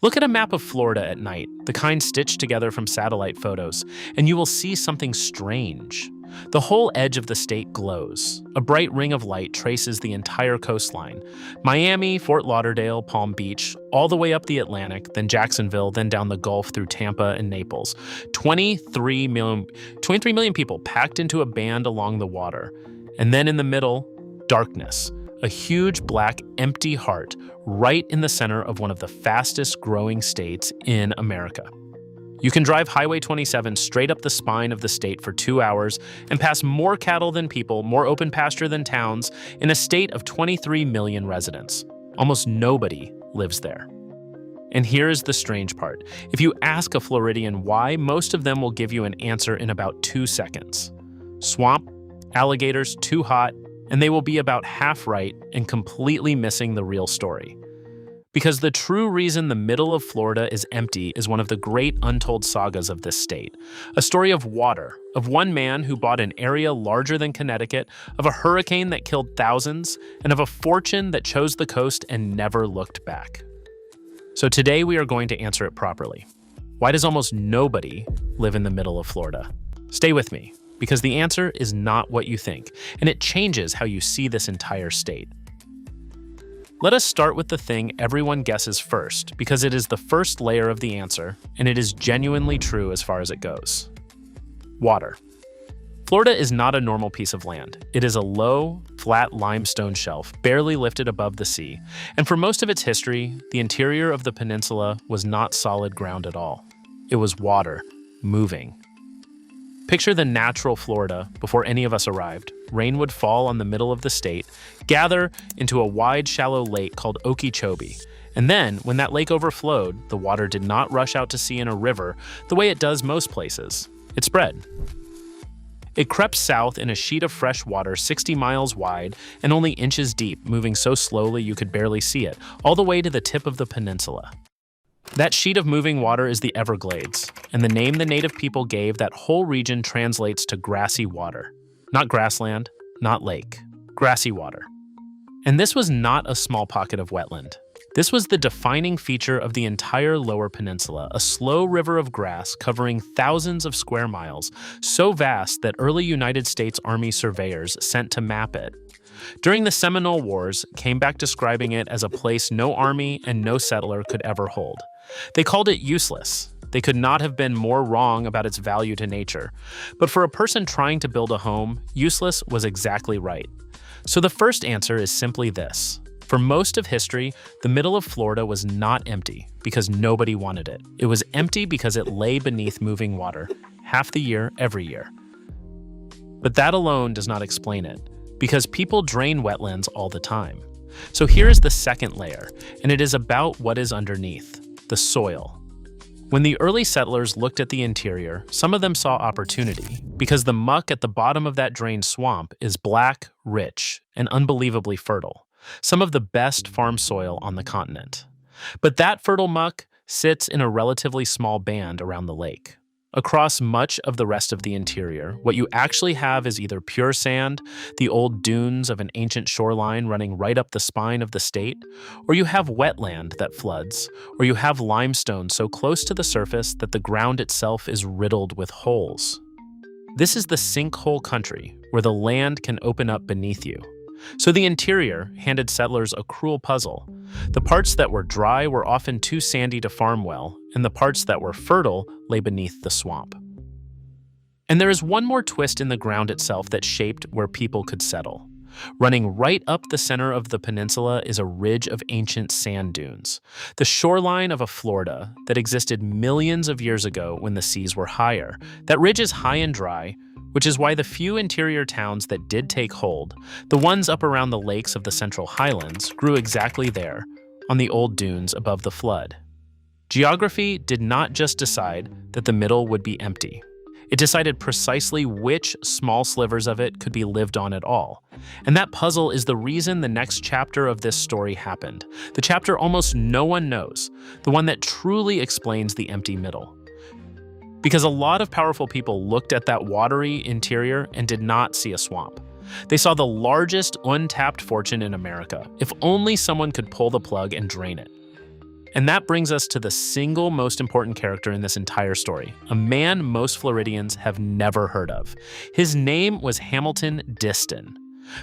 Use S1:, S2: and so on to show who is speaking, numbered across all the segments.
S1: Look at a map of Florida at night, the kind stitched together from satellite photos, and you will see something strange. The whole edge of the state glows. A bright ring of light traces the entire coastline. Miami, Fort Lauderdale, Palm Beach, all the way up the Atlantic, then Jacksonville, then down the Gulf through Tampa and Naples. 23 million people packed into a band along the water. And then in the middle, darkness. A huge black empty heart right in the center of one of the fastest growing states in America. You can drive Highway 27 straight up the spine of the state for 2 hours and pass more cattle than people, more open pasture than towns, in a state of 23 million residents. Almost nobody lives there. And here's the strange part. If you ask a Floridian why, most of them will give you an answer in about 2 seconds. Swamp, alligators, too hot, and they will be about half right and completely missing the real story. Because the true reason the middle of Florida is empty is one of the great untold sagas of this state. A story of water, of one man who bought an area larger than Connecticut, of a hurricane that killed thousands, and of a fortune that chose the coast and never looked back. So today we are going to answer it properly. Why does almost nobody live in the middle of Florida? Stay with me, because the answer is not what you think, and it changes how you see this entire state. Let us start with the thing everyone guesses first, because it is the first layer of the answer, and it is genuinely true as far as it goes. Water. Florida is not a normal piece of land. It is a low, flat limestone shelf, barely lifted above the sea, and for most of its history, the interior of the peninsula was not solid ground at all. It was water, moving. Picture the natural Florida before any of us arrived. Rain would fall on the middle of the state, gather into a wide, shallow lake called Okeechobee. And then, when that lake overflowed, the water did not rush out to sea in a river the way it does most places. It spread. It crept south in a sheet of fresh water 60 miles wide and only inches deep, moving so slowly you could barely see it, all the way to the tip of the peninsula. That sheet of moving water is the Everglades, and the name the native people gave that whole region translates to grassy water. Not grassland, not lake, grassy water. And this was not a small pocket of wetland. This was the defining feature of the entire lower peninsula, a slow river of grass covering thousands of square miles, so vast that early United States Army surveyors sent to map it during the Seminole Wars came back describing it as a place no army and no settler could ever hold. They called it useless. They could not have been more wrong about its value to nature. But for a person trying to build a home, useless was exactly right. So the first answer is simply this. For most of history, the middle of Florida was not empty because nobody wanted it. It was empty because it lay beneath moving water, half the year, every year. But that alone does not explain it, because people drain wetlands all the time. So here is the second layer, and it is about what is underneath, the soil. When the early settlers looked at the interior, some of them saw opportunity, because the muck at the bottom of that drained swamp is black, rich, and unbelievably fertile, some of the best farm soil on the continent. But that fertile muck sits in a relatively small band around the lake. Across much of the rest of the interior, what you actually have is either pure sand, the old dunes of an ancient shoreline running right up the spine of the state, or you have wetland that floods, or you have limestone so close to the surface that the ground itself is riddled with holes. This is the sinkhole country, where the land can open up beneath you. So the interior handed settlers a cruel puzzle. The parts that were dry were often too sandy to farm well, and the parts that were fertile lay beneath the swamp. And there is one more twist in the ground itself that shaped where people could settle. Running right up the center of the peninsula is a ridge of ancient sand dunes, the shoreline of a Florida that existed millions of years ago when the seas were higher. That ridge is high and dry, which is why the few interior towns that did take hold, the ones up around the lakes of the Central Highlands, grew exactly there, on the old dunes above the flood. Geography did not just decide that the middle would be empty. It decided precisely which small slivers of it could be lived on at all. And that puzzle is the reason the next chapter of this story happened, the chapter almost no one knows, the one that truly explains the empty middle. Because a lot of powerful people looked at that watery interior and did not see a swamp. They saw the largest untapped fortune in America, if only someone could pull the plug and drain it. And that brings us to the single most important character in this entire story, a man most Floridians have never heard of. His name was Hamilton Disston.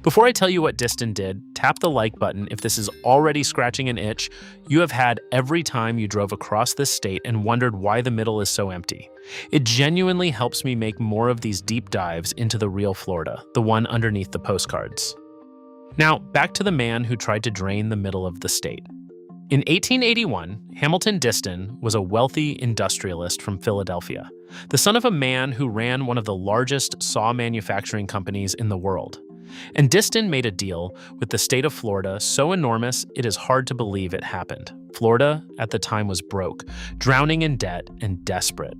S1: Before I tell you what Disston did, tap the like button if this is already scratching an itch you have had every time you drove across this state and wondered why the middle is so empty. It genuinely helps me make more of these deep dives into the real Florida, the one underneath the postcards. Now, back to the man who tried to drain the middle of the state. In 1881, Hamilton Disston was a wealthy industrialist from Philadelphia, the son of a man who ran one of the largest saw manufacturing companies in the world. And Disston made a deal with the state of Florida so enormous it is hard to believe it happened. Florida, at the time, was broke, drowning in debt, and desperate.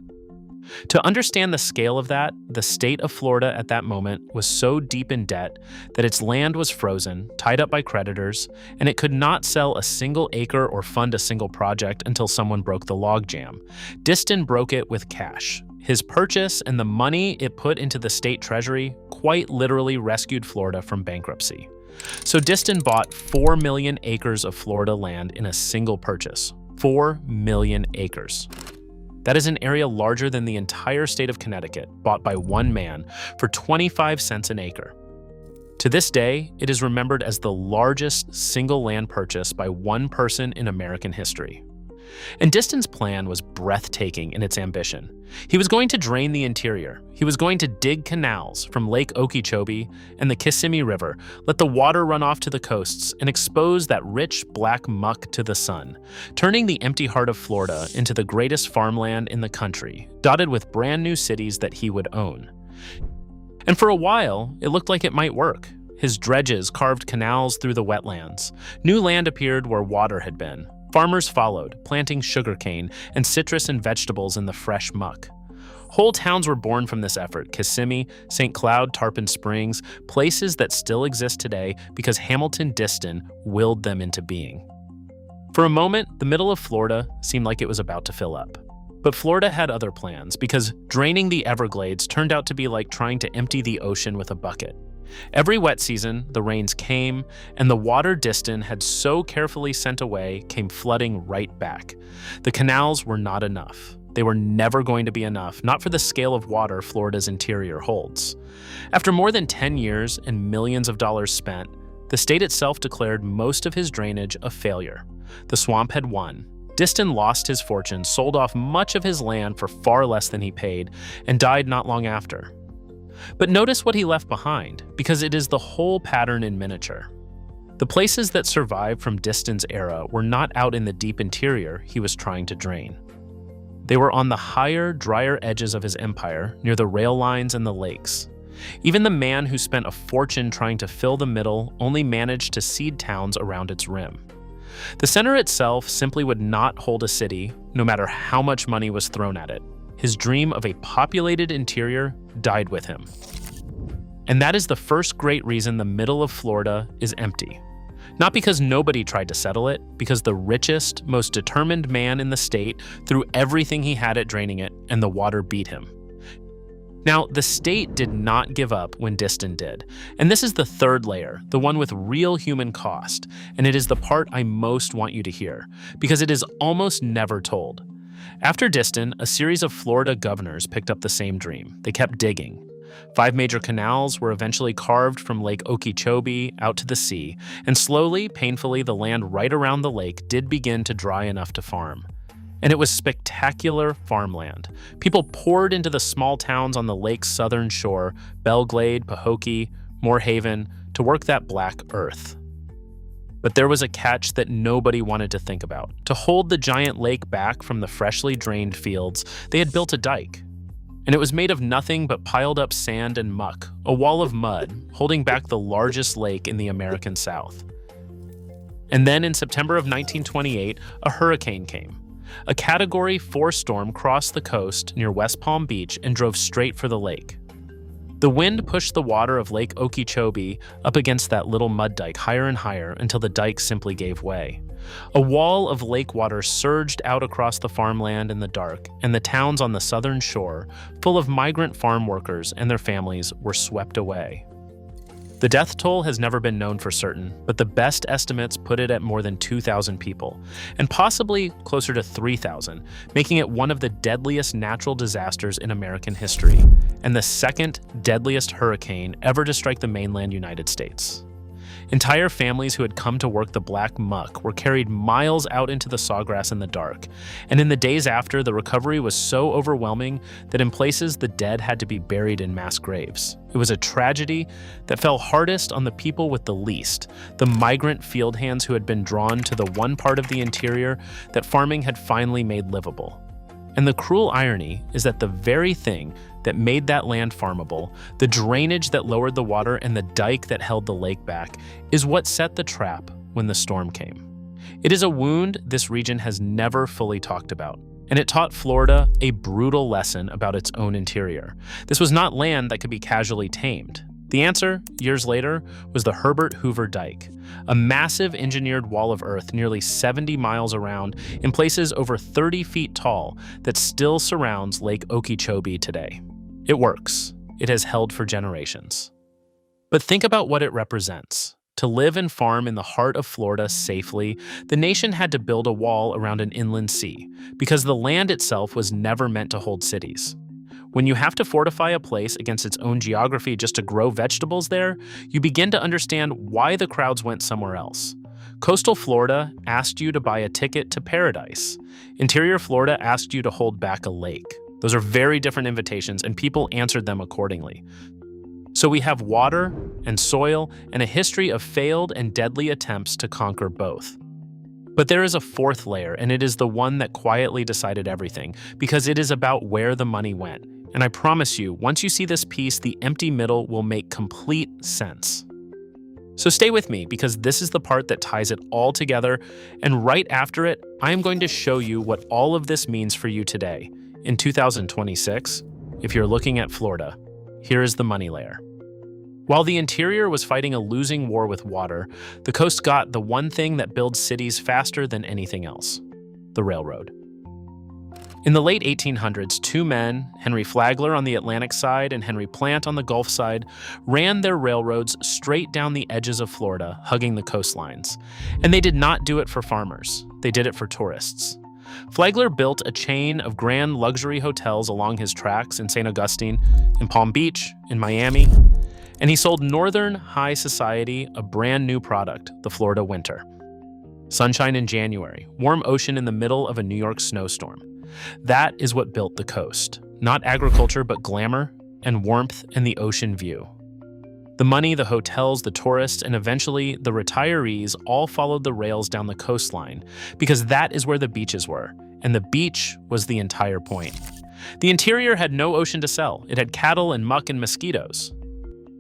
S1: To understand the scale of that, the state of Florida at that moment was so deep in debt that its land was frozen, tied up by creditors, and it could not sell a single acre or fund a single project until someone broke the logjam. Disston broke it with cash. His purchase and the money it put into the state treasury quite literally rescued Florida from bankruptcy. So Disston bought 4 million acres of Florida land in a single purchase. 4 million acres. That is an area larger than the entire state of Connecticut, bought by one man for 25 cents an acre. To this day, it is remembered as the largest single land purchase by one person in American history. And Disston's plan was breathtaking in its ambition. He was going to drain the interior. He was going to dig canals from Lake Okeechobee and the Kissimmee River, let the water run off to the coasts, and expose that rich black muck to the sun, turning the empty heart of Florida into the greatest farmland in the country, dotted with brand new cities that he would own. And for a while, it looked like it might work. His dredges carved canals through the wetlands. New land appeared where water had been. Farmers followed, planting sugarcane and citrus and vegetables in the fresh muck. Whole towns were born from this effort: Kissimmee, St. Cloud, Tarpon Springs, places that still exist today because Hamilton Disston willed them into being. For a moment, the middle of Florida seemed like it was about to fill up. But Florida had other plans, because draining the Everglades turned out to be like trying to empty the ocean with a bucket. Every wet season, the rains came, and the water Disston had so carefully sent away came flooding right back. The canals were not enough. They were never going to be enough, not for the scale of water Florida's interior holds. After more than 10 years and millions of dollars spent, the state itself declared most of his drainage a failure. The swamp had won. Disston lost his fortune, sold off much of his land for far less than he paid, and died not long after. But notice what he left behind, because it is the whole pattern in miniature. The places that survived from Disston's era were not out in the deep interior he was trying to drain. They were on the higher, drier edges of his empire, near the rail lines and the lakes. Even the man who spent a fortune trying to fill the middle only managed to seed towns around its rim. The center itself simply would not hold a city, no matter how much money was thrown at it. His dream of a populated interior died with him. And that is the first great reason the middle of Florida is empty. Not because nobody tried to settle it, because the richest, most determined man in the state threw everything he had at draining it, and the water beat him. Now, the state did not give up when Disston did. And this is the third layer, the one with real human cost. And it is the part I most want you to hear, because it is almost never told. After Disston, a series of Florida governors picked up the same dream. They kept digging. 5 major canals were eventually carved from Lake Okeechobee out to the sea, and slowly, painfully, the land right around the lake did begin to dry enough to farm. And it was spectacular farmland. People poured into the small towns on the lake's southern shore, Everglades, Pahokee, Moorhaven, to work that black earth. But there was a catch that nobody wanted to think about. To hold the giant lake back from the freshly drained fields, they had built a dike. And it was made of nothing but piled up sand and muck, a wall of mud, holding back the largest lake in the American South. And then in September of 1928, a hurricane came. A Category 4 storm crossed the coast near West Palm Beach and drove straight for the lake. The wind pushed the water of Lake Okeechobee up against that little mud dike higher and higher until the dike simply gave way. A wall of lake water surged out across the farmland in the dark, and the towns on the southern shore, full of migrant farm workers and their families, were swept away. The death toll has never been known for certain, but the best estimates put it at more than 2,000 people, and possibly closer to 3,000, making it one of the deadliest natural disasters in American history, and the second deadliest hurricane ever to strike the mainland United States. Entire families who had come to work the black muck were carried miles out into the sawgrass in the dark, and in the days after, the recovery was so overwhelming that in places the dead had to be buried in mass graves. It was a tragedy that fell hardest on the people with the least, the migrant field hands who had been drawn to the one part of the interior that farming had finally made livable. And the cruel irony is that the very thing that made that land farmable, the drainage that lowered the water and the dike that held the lake back, is what set the trap when the storm came. It is a wound this region has never fully talked about, and it taught Florida a brutal lesson about its own interior. This was not land that could be casually tamed. The answer, years later, was the Herbert Hoover Dike, a massive engineered wall of earth nearly 70 miles around, in places over 30 feet tall, that still surrounds Lake Okeechobee today. It works. It has held for generations. But think about what it represents. To live and farm in the heart of Florida safely, the nation had to build a wall around an inland sea, because the land itself was never meant to hold cities. When you have to fortify a place against its own geography just to grow vegetables there, you begin to understand why the crowds went somewhere else. Coastal Florida asked you to buy a ticket to paradise. Interior Florida asked you to hold back a lake. Those are very different invitations, and people answered them accordingly. So we have water and soil and a history of failed and deadly attempts to conquer both. But there is a fourth layer, and it is the one that quietly decided everything, because it is about where the money went. And I promise you, once you see this piece, the empty middle will make complete sense. So stay with me, because this is the part that ties it all together, and right after it, I am going to show you what all of this means for you today. In 2026, if you're looking at Florida, here is the money layer. While the interior was fighting a losing war with water, the coast got the one thing that builds cities faster than anything else: the railroad. In the late 1800s, two men, Henry Flagler on the Atlantic side and Henry Plant on the Gulf side, ran their railroads straight down the edges of Florida, hugging the coastlines. And they did not do it for farmers. They did it for tourists. Flagler built a chain of grand luxury hotels along his tracks in St. Augustine, in Palm Beach, in Miami, and he sold Northern high society a brand new product, the Florida winter. Sunshine in January, warm ocean in the middle of a New York snowstorm. That is what built the coast. Not agriculture, but glamour and warmth and the ocean view. The money, the hotels, the tourists, and eventually the retirees all followed the rails down the coastline, because that is where the beaches were, and the beach was the entire point. The interior had no ocean to sell. It had cattle and muck and mosquitoes.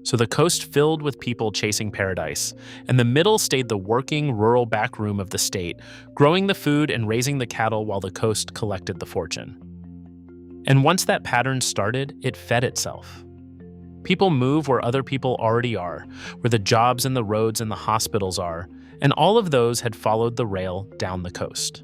S1: So the coast filled with people chasing paradise, and the middle stayed the working, rural back room of the state, growing the food and raising the cattle while the coast collected the fortune. And once that pattern started, it fed itself. People move where other people already are, where the jobs and the roads and the hospitals are, and all of those had followed the rail down the coast.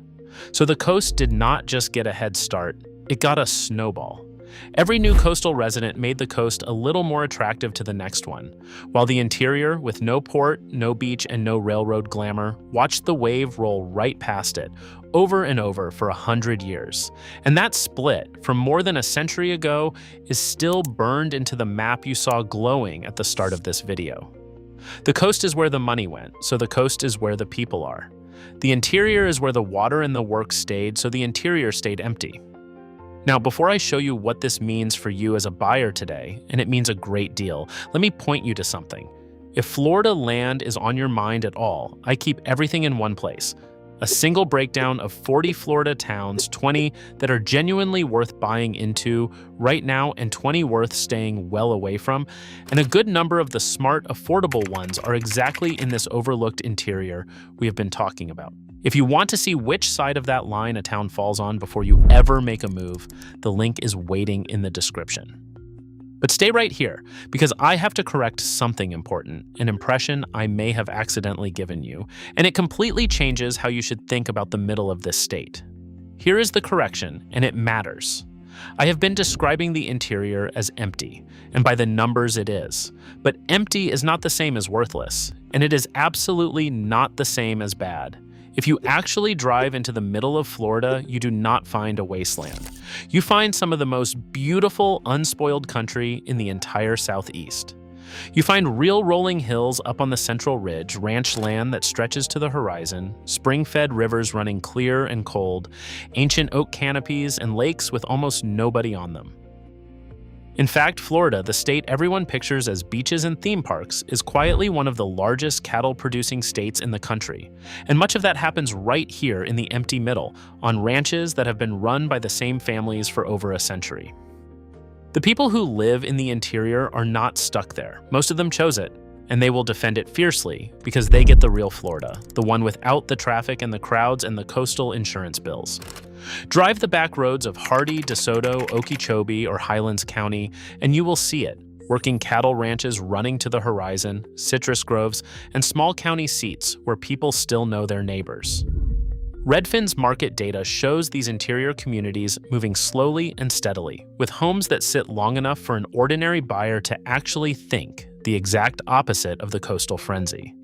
S1: So the coast did not just get a head start, it got a snowball. Every new coastal resident made the coast a little more attractive to the next one, while the interior, with no port, no beach, and no railroad glamour, watched the wave roll right past it, over and over for 100 years. And that split, from more than a century ago, is still burned into the map you saw glowing at the start of this video. The coast is where the money went, so the coast is where the people are. The interior is where the water and the work stayed, so the interior stayed empty. Now, before I show you what this means for you as a buyer today, and it means a great deal, let me point you to something. If Florida land is on your mind at all, I keep everything in one place. A single breakdown of 40 Florida towns, 20 that are genuinely worth buying into right now and 20 worth staying well away from, and a good number of the smart, affordable ones are exactly in this overlooked interior we have been talking about. If you want to see which side of that line a town falls on before you ever make a move, the link is waiting in the description. But stay right here, because I have to correct something important, an impression I may have accidentally given you, and it completely changes how you should think about the middle of this state. Here is the correction, and it matters. I have been describing the interior as empty, and by the numbers it is. But empty is not the same as worthless, and it is absolutely not the same as bad. If you actually drive into the middle of Florida, you do not find a wasteland. You find some of the most beautiful, unspoiled country in the entire Southeast. You find real rolling hills up on the central ridge, ranch land that stretches to the horizon, spring-fed rivers running clear and cold, ancient oak canopies, and lakes with almost nobody on them. In fact, Florida, the state everyone pictures as beaches and theme parks, is quietly one of the largest cattle-producing states in the country, and much of that happens right here in the empty middle, on ranches that have been run by the same families for over a century. The people who live in the interior are not stuck there. Most of them chose it, and they will defend it fiercely because they get the real Florida, the one without the traffic and the crowds and the coastal insurance bills. Drive the back roads of Hardy, DeSoto, Okeechobee, or Highlands County, and you will see it. Working cattle ranches running to the horizon, citrus groves, and small county seats where people still know their neighbors. Redfin's market data shows these interior communities moving slowly and steadily, with homes that sit long enough for an ordinary buyer to actually think the exact opposite of the coastal frenzy.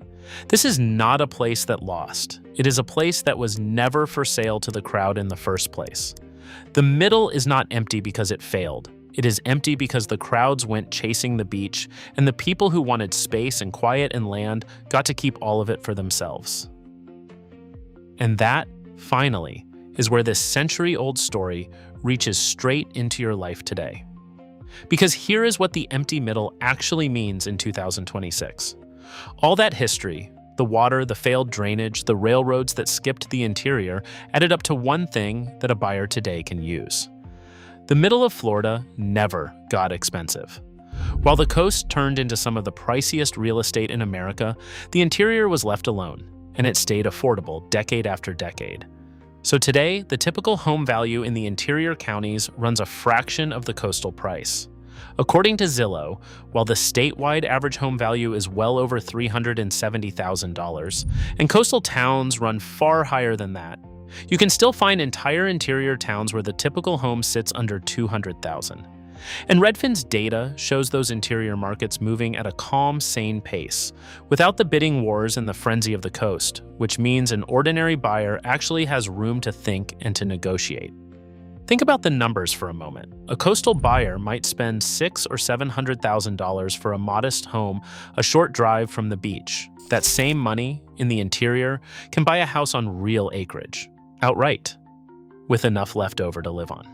S1: This is not a place that lost. It is a place that was never for sale to the crowd in the first place. The middle is not empty because it failed. It is empty because the crowds went chasing the beach, and the people who wanted space and quiet and land got to keep all of it for themselves. And that, finally, is where this century-old story reaches straight into your life today. Because here is what the empty middle actually means in 2026. All that history, the water, the failed drainage, the railroads that skipped the interior, added up to one thing that a buyer today can use. The middle of Florida never got expensive. While the coast turned into some of the priciest real estate in America, the interior was left alone, and it stayed affordable decade after decade. So today, the typical home value in the interior counties runs a fraction of the coastal price. According to Zillow, while the statewide average home value is well over $370,000, and coastal towns run far higher than that, you can still find entire interior towns where the typical home sits under $200,000. And Redfin's data shows those interior markets moving at a calm, sane pace, without the bidding wars and the frenzy of the coast, which means an ordinary buyer actually has room to think and to negotiate. Think about the numbers for a moment. A coastal buyer might spend $600,000 or $700,000 for a modest home a short drive from the beach. That same money, in the interior, can buy a house on real acreage, outright, with enough left over to live on.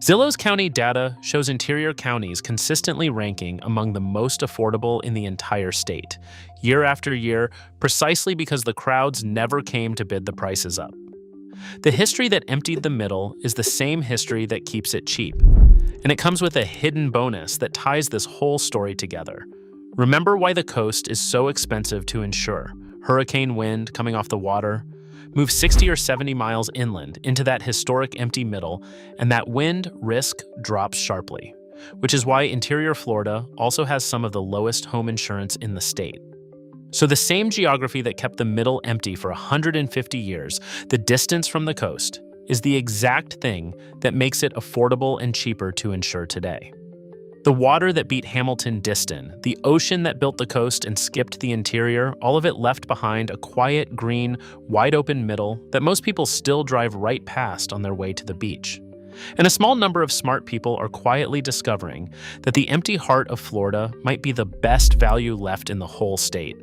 S1: Zillow's county data shows interior counties consistently ranking among the most affordable in the entire state, year after year, precisely because the crowds never came to bid the prices up. The history that emptied the middle is the same history that keeps it cheap, and it comes with a hidden bonus that ties this whole story together. Remember why the coast is so expensive to insure. Hurricane wind coming off the water. Move 60 or 70 miles inland into that historic empty middle, and that wind risk drops sharply, which is why interior Florida also has some of the lowest home insurance in the state. So the same geography that kept the middle empty for 150 years, the distance from the coast, is the exact thing that makes it affordable and cheaper to insure today. The water that beat Hamilton Disston, the ocean that built the coast and skipped the interior, all of it left behind a quiet, green, wide-open middle that most people still drive right past on their way to the beach. And a small number of smart people are quietly discovering that the empty heart of Florida might be the best value left in the whole state.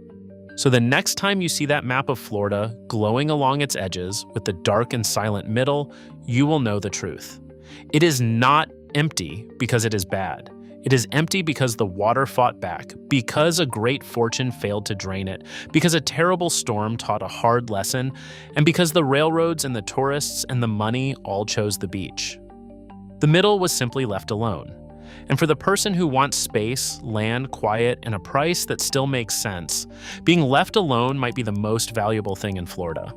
S1: So the next time you see that map of Florida glowing along its edges with the dark and silent middle, you will know the truth. It is not empty because it is bad. It is empty because the water fought back, because a great fortune failed to drain it, because a terrible storm taught a hard lesson, and because the railroads and the tourists and the money all chose the beach. The middle was simply left alone. And for the person who wants space, land, quiet, and a price that still makes sense, being left alone might be the most valuable thing in Florida.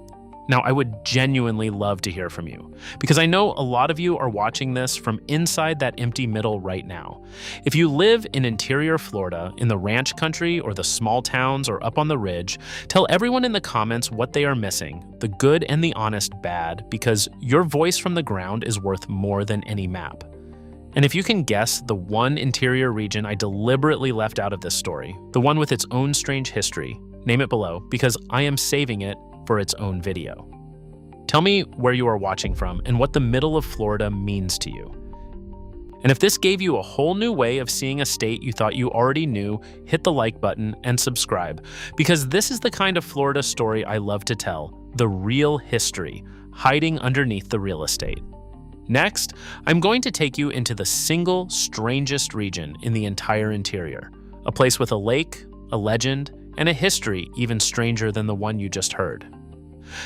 S1: Now, I would genuinely love to hear from you, because I know a lot of you are watching this from inside that empty middle right now. If you live in interior Florida, in the ranch country or the small towns or up on the ridge, tell everyone in the comments what they are missing, the good and the honest bad, because your voice from the ground is worth more than any map. And if you can guess the one interior region I deliberately left out of this story, the one with its own strange history, name it below, because I am saving it for its own video. Tell me where you are watching from and what the middle of Florida means to you. And if this gave you a whole new way of seeing a state you thought you already knew, hit the like button and subscribe, because this is the kind of Florida story I love to tell, the real history, hiding underneath the real estate. Next, I'm going to take you into the single strangest region in the entire interior, a place with a lake, a legend, and a history even stranger than the one you just heard.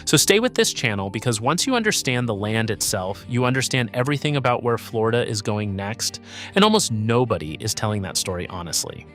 S1: So stay with this channel, because once you understand the land itself, you understand everything about where Florida is going next, and almost nobody is telling that story honestly.